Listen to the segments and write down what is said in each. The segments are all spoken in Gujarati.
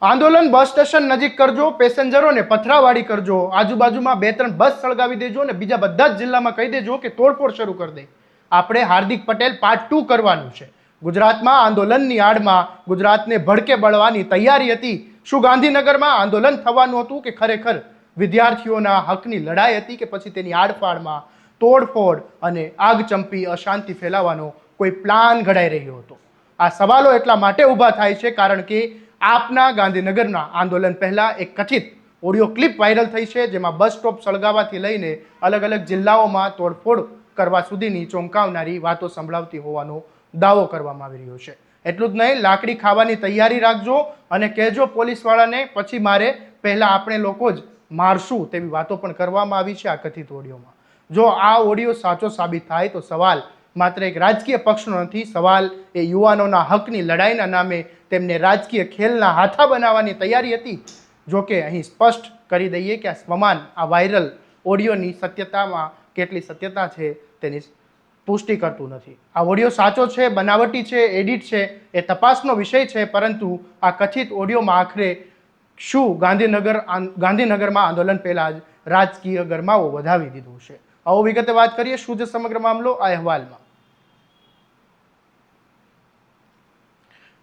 આંદોલન બસ સ્ટેશન નજીક કરજો, પેસેન્જરોને પથરાવાળી કરજો, આજુબાજુમાં 2-3 બસ સળગાવી દેજો અને બીજા બધા જ જિલ્લામાં કહી દેજો કે તોડફોડ શરૂ કરી દે. આપણે હાર્દિક પટેલ પાર્ટ 2 કરવાનું છે. ગુજરાતમાં આંદોલનની આડમાં ગુજરાતને ભડકે બળવાની તૈયારી હતી. શું ગાંધીનગરમાં આંદોલન થવાનું હતું કે ખરેખર વિદ્યાર્થીઓના હકની લડાઈ હતી કે પછી તેની આડફાડમાં તોડફોડ અને આગચંપી અશાંતિ ફેલાવવાનો કોઈ પ્લાન ઘડાઈ રહ્યો હતો? આ સવાલો એટલા માટે ઊભા થાય છે કારણ કે આપના ગાંધીનગરના આંદોલન પહેલા એક કથિત ઓડિયો ક્લિપ વાયરલ થઈ છે, જેમાં બસ સ્ટોપ સળગાવવાથી લઈને અલગ અલગ જિલ્લાઓમાં તોડફોડ કરવા સુધીની ચોંકાવનારી વાતો સંભળાવતી હોવાનો દાવો કરવામાં આવી રહ્યો છે. એટલું જ નહીં, લાકડી ખાવાની તૈયારી રાખજો અને કહેજો પોલીસવાળાને, પછી મારે પહેલા આપણે લોકો જ મારશું, તેવી વાતો પણ કરવામાં આવી છે આ કથિત ઓડિયોમાં. જો આ ઓડિયો સાચો સાબિત થાય તો સવાલ માત્ર એક રાજકીય પક્ષનો નથી, સવાલ એ યુવાનોના હકની લડાઈના નામે તેમને રાજકીય ખેલના હાથા બનાવવાની તૈયારી હતી. જો કે અહીં સ્પષ્ટ કરી દઈએ કે આ સ્વમાન આ વાયરલ ઓડિયોની સત્યતામાં કેટલી સત્યતા છે તેની પુષ્ટિ કરતું નથી. આ ઓડિયો સાચો છે, બનાવટી છે, એડિટ છે, એ તપાસનો વિષય છે, પરંતુ આ કથિત ઓડિયોમાં આખરે શું ગાંધીનગરમાં આંદોલન પહેલા જ રાજકીય ગરમાવો વધાવી દીધું છે? આવો વિગતે વાત કરીએ. શું છે સમગ્ર મામલો આ અહેવાલમાં?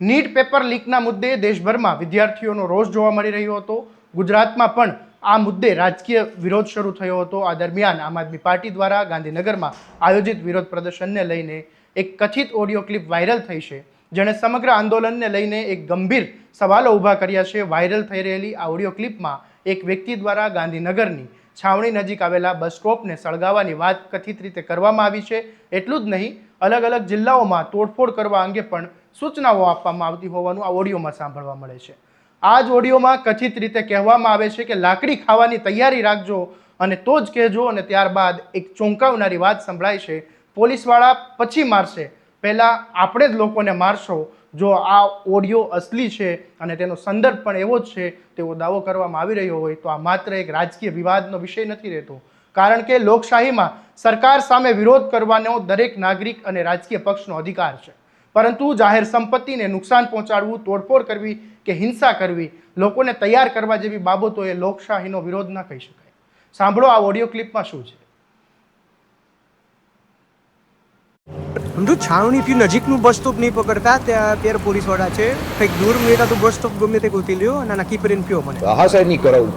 નીટ પેપર લીકના મુદ્દે દેશભરમાં વિદ્યાર્થીઓનો રોષ જોવા મળી રહ્યો હતો. ગુજરાતમાં પણ આ મુદ્દે રાજકીય વિરોધ શરૂ થયો હતો. આ દરમિયાન આમ આદમી પાર્ટી દ્વારા ગાંધીનગરમાં આયોજિત વિરોધ પ્રદર્શનને લઈને એક કથિત ઓડિયો ક્લિપ વાયરલ થઈ છે, જેણે સમગ્ર આંદોલનને લઈને એક ગંભીર સવાલો ઊભા કર્યા છે. વાયરલ થઈ રહેલી આ ઓડિયો ક્લિપમાં એક વ્યક્તિ દ્વારા ગાંધીનગરની છાવણી નજીક આવેલા બસ સ્ટોપને સળગાવવાની વાત કથિત રીતે કરવામાં આવી છે. એટલું જ નહીં, અલગ અલગ જિલ્લાઓમાં તોડફોડ કરવા અંગે પણ સૂચનાઓ આપવામાં આવતી હોવાનું આ ઓડિયોમાં સાંભળવા મળે છે. આ જ ઓડિયોમાં કથિત રીતે કહેવામાં આવે છે કે લાકડી ખાવાની તૈયારી રાખજો અને તો જ કહેજો, અને ત્યારબાદ એક ચોંકાવનારી વાત સંભળાય છે, પોલીસવાળા પછી મારશે, પહેલાં આપણે જ લોકોને મારશો. જો આ ઓડિયો અસલી છે અને તેનો સંદર્ભ પણ એવો જ છે તેવો દાવો કરવામાં આવી રહ્યો હોય તો આ માત્ર એક રાજકીય વિવાદનો વિષય નથી રહેતો, કારણ કે લોકશાહીમાં સરકાર સામે વિરોધ કરવાનો દરેક નાગરિક અને રાજકીય પક્ષનો અધિકાર છે, પરંતુ જાહેર સંપત્તિને નુકસાન પહોંચાડવું, તોડફોડ કરવી કે હિંસા કરવી, લોકોને તૈયાર કરવા જેવી બાબતો એ લોકશાહીનો વિરોધ ન કહી શકાય. સાંભળો આ ઓડિયો ક્લિપમાં શું છે. સમજો છાવણીથી નજીકનું બસ સ્ટોપ નહીં પકડતા, ત્યારે પોલીસવાળા છે, કંઈક દૂર મેળા તો બસ સ્ટોપ ગમે તે ગોતી લ્યો અને નક્કી કરીને પીઓ મને. હા સાહેબ, નહીં કરાવું.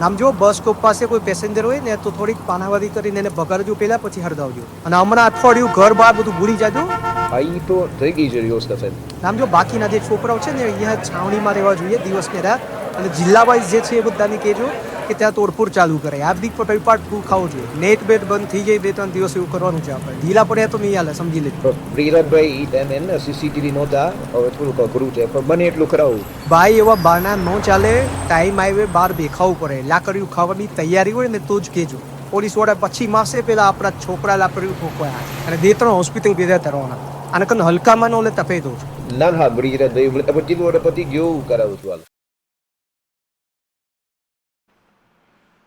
આમ જો બસ સ્ટોપ પાસે કોઈ પેસેન્જર હોય ને તો થોડીક પાનાવાદી કરીને એને ભગાડજો પહેલા, પછી હરદાવજો. અને હમણાં અઠવાડિયું ઘર બહાર બધું ભૂલી જાજો. હા, એ તો થઈ ગઈ છે વ્યવસ્થા સાહેબ. આમ જો બાકીના જે છોકરાઓ છે ને અહીંયા છાવણીમાં રહેવા જોઈએ દિવસ ને રાત, અને જિલ્લા વાઇઝ જે છે એ બધાને કહેજો કે ત્યાં તોડફોડ ચાલુ કરે. હાર્દિક પટેલ પાર્ટ 2 ખાવો જોઈએ. નેટ બેટ બંધ થઈ જાય 2-3 દિવસ એવું કરવાનું છે આપણે. ઢીલા પડ્યા તો નહીં હાલે, સમજી લેજો. પ્રિયરાજભાઈ એને સીસીટીવી નહોતા, હવે થોડુંક અઘરું છે, પણ બને એટલું કરાવું. ભાઈ એવા બાના ન ચાલે. ટાઈમ આવે બહાર દેખાવું પડે. લાકડીઓ ખાવાની તૈયારી હોય ને તો જ કહેજો. પોલીસ વાળા પછી માસે પેલા આપણા છોકરા લાકડીઓ ઠોકવાયા અને 2-3 હોસ્પિટલ ભેગા કરવાના. આને કને હલકામાં ન લે તપે દો. ના હા, પ્રિયરાજભાઈ પછી પતિ ગયો કરાવું છું.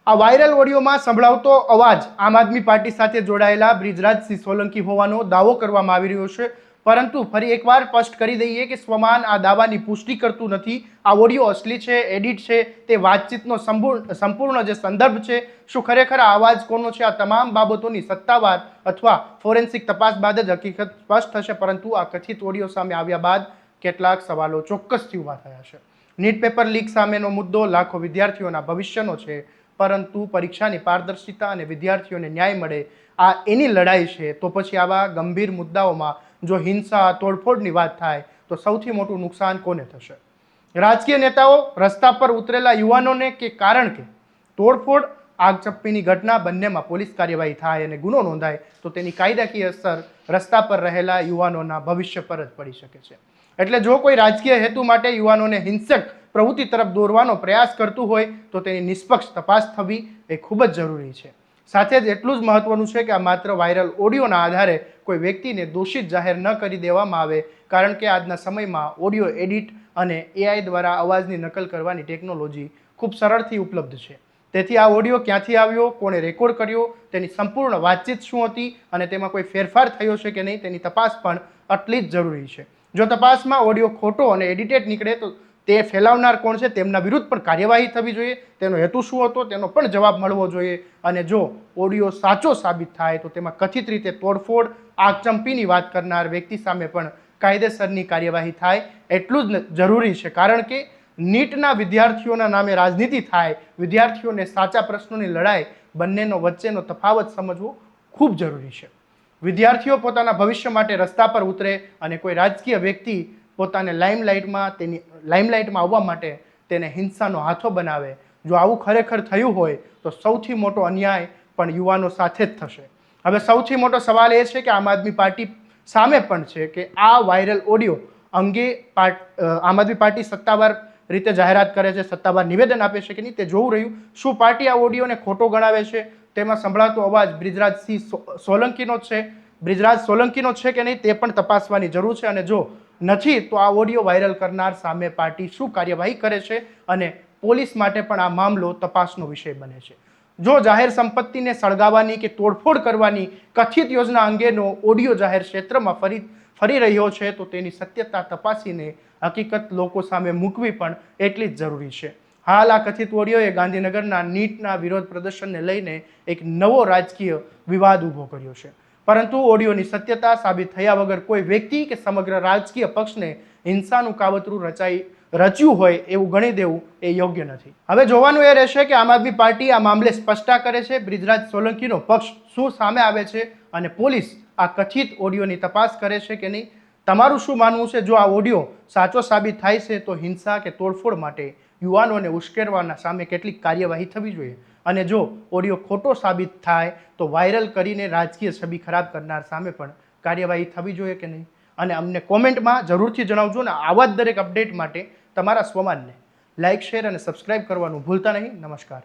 આ વાયરલ ઓડિયોમાં સંભળાવતો અવાજ આમ આદમી પાર્ટી સાથે જોડાયેલા બ્રિજરાજસિંહ સોલંકી હોવાનો દાવો કરવામાં આવી રહ્યો છે, પરંતુ ફરી એકવાર સ્પષ્ટ કરી દઈએ કે સ્વમાન આ દાવાની પુષ્ટિ કરતું નથી. આ ઓડિયો અસલી છે, એડિટ છે, તે વાતચીતનો સંપૂર્ણ જે સંદર્ભ છે, શું ખરેખર આ અવાજ કોનો છે, આ તમામ બાબતોની સત્તાવાર અથવા ફોરેન્સિક તપાસ બાદ જ હકીકત સ્પષ્ટ થશે. પરંતુ આ કથિત ઓડિયો સામે આવ્યા બાદ કેટલાક સવાલો ચોક્કસથી ઊભા થયા છે. નીટ પેપર લીક સામેનો મુદ્દો લાખો વિદ્યાર્થીઓના ભવિષ્યનો છે, પરંતુ પરીક્ષાની પારદર્શિતા અને વિદ્યાર્થીઓને ન્યાય મળે આ એની લડાઈ છે. તો પછી આવા ગંભીર મુદ્દાઓમાં જો હિંસા, તોડફોડની વાત થાય તો સૌથી મોટું નુકસાન કોને થશે? રાજકીય નેતાઓ, રસ્તા પર ઉતરેલા યુવાનોને, કે કારણ કે તોડફોડ, આગચપ્પીની ઘટના બંનેમાં પોલીસ કાર્યવાહી થાય અને ગુનો નોંધાય તો તેની કાયદાકીય અસર રસ્તા પર રહેલા યુવાનોના ભવિષ્ય પર જ પડી શકે છે. એટલે જો કોઈ રાજકીય હેતુ માટે યુવાનોને હિંસક પ્રવૃત્તિ તરફ દોરવાનો પ્રયાસ કરતું હોય તો તેની નિષ્પક્ષ તપાસ થવી એ ખૂબ જ જરૂરી છે. સાથે જ એટલું જ મહત્વનું છે કે આ માત્ર વાયરલ ઓડિયોના આધારે કોઈ વ્યક્તિને દોષિત જાહેર ન કરી દેવામાં આવે, કારણ કે આજના સમયમાં ઓડિયો એડિટ અને AI દ્વારા અવાજની નકલ કરવાની ટેકનોલોજી ખૂબ સરળથી ઉપલબ્ધ છે. તેથી આ ઓડિયો ક્યાંથી આવ્યો, કોણે રેકોર્ડ કર્યો, તેની સંપૂર્ણ વાતચીત શું હતી અને તેમાં કોઈ ફેરફાર થયો છે કે નહીં તેની તપાસ પણ આટલી જ જરૂરી છે. જો તપાસમાં ઓડિયો ખોટો અને એડિટેડ નીકળે તે ફેલાવનાર કોણ છે તેમના વિરુદ્ધ પણ કાર્યવાહી થવી જોઈએ, તેનો હેતુ શું હતો તેનો પણ જવાબ મળવો જોઈએ. અને જો ઓડિયો સાચો સાબિત થાય તો તેમાં કથિત રીતે તોડફોડ આગચંપીની વાત કરનાર વ્યક્તિ સામે પણ કાયદેસરની કાર્યવાહી થાય એટલું જ જરૂરી છે. કારણ કે નીટના વિદ્યાર્થીઓના નામે રાજનીતિ થાય, વિદ્યાર્થીઓને સાચા પ્રશ્નોની લડાઈ, બંનેનો વચ્ચેનો તફાવત સમજવો ખૂબ જરૂરી છે. વિદ્યાર્થીઓ પોતાના ભવિષ્ય માટે રસ્તા પર ઉતરે અને કોઈ રાજકીય વ્યક્તિ પોતાને લાઇમલાઇટમાં આવવા માટે તેને હિંસાનો હાથો બનાવે. જો આવું ખરેખર થયું હોય તો સૌથી મોટો અન્યાય પણ યુવાનો સાથે જ થશે. હવે સૌથી મોટો સવાલ એ છે કે આમ આદમી પાર્ટી સામે પણ છે કે આ વાયરલ ઓડિયો અંગે આમ આદમી પાર્ટી સત્તાવાર રીતે જાહેરાત કરે છે, સત્તાવાર નિવેદન આપે છે કે નહીં તે જોવું રહ્યું. શું પાર્ટી આ ઓડિયોને ખોટો ગણાવે છે? તેમાં સંભળાતો અવાજ બ્રિજરાજસિંહ સોલંકીનો છે, બ્રિજરાજ સોલંકીનો છે કે નહીં તે પણ તપાસવાની જરૂર છે. અને જો નથી તો આ ઓડિયો વાયરલ કરનાર સામે પાર્ટી શું કાર્યવાહી કરે છે અને પોલીસ માટે પણ આ મામલો તપાસનો વિષય બને છે. જો જાહેર સંપત્તિને સળગાવવાની કે તોડફોડ કરવાની કથિત યોજના અંગેનો ઓડિયો જાહેર ક્ષેત્રમાં ફરી રહ્યો છે તો તેની સત્યતા તપાસીને હકીકત લોકો સામે મૂકવી પણ એટલી જ જરૂરી છે. હાલ આ કથિત ઓડિયોએ ગાંધીનગરના નીટના વિરોધ પ્રદર્શનને લઈને એક નવો રાજકીય વિવાદ ઊભો કર્યો છે. પરંતુ ઓડિયોની સત્યતા સાબિત થયા વગર કોઈ વ્યક્તિ કે સમગ્ર રાજકીય પક્ષને હિંસાનું કાવતરું રચ્યું હોય એવું ગણી દેવું એ યોગ્ય નથી. હવે જોવાનું એ રહેશે કે આમ આદમી પાર્ટી આ મામલે સ્પષ્ટતા કરે છે, બ્રિજરાજ સોલંકીનો પક્ષ શું સામે આવે છે અને પોલીસ આ કથિત ઓડિયોની તપાસ કરે છે કે નહીં. તમારું શું માનવું છે? જો આ ઓડિયો સાચો સાબિત થાય છે તો હિંસા કે તોડફોડ માટે યુવાનોને ઉશ્કેરવાના સામે કેટલીક કાર્યવાહી થવી જોઈએ, અને જો ઓડિયો ખોટો સાબિત થાય તો વાયરલ કરીને રાજકીય છબી ખરાબ કરનાર સામે પણ કાર્યવાહી થવી જોઈએ કે નહીં. અને અમને કોમેન્ટમાં જરૂરથી જણાવજો. ને આવા જ દરેક અપડેટ માટે તમારા સ્વમાનને લાઇક, શેર અને સબસ્ક્રાઇબ કરવાનું ભૂલતા નહીં. નમસ્કાર.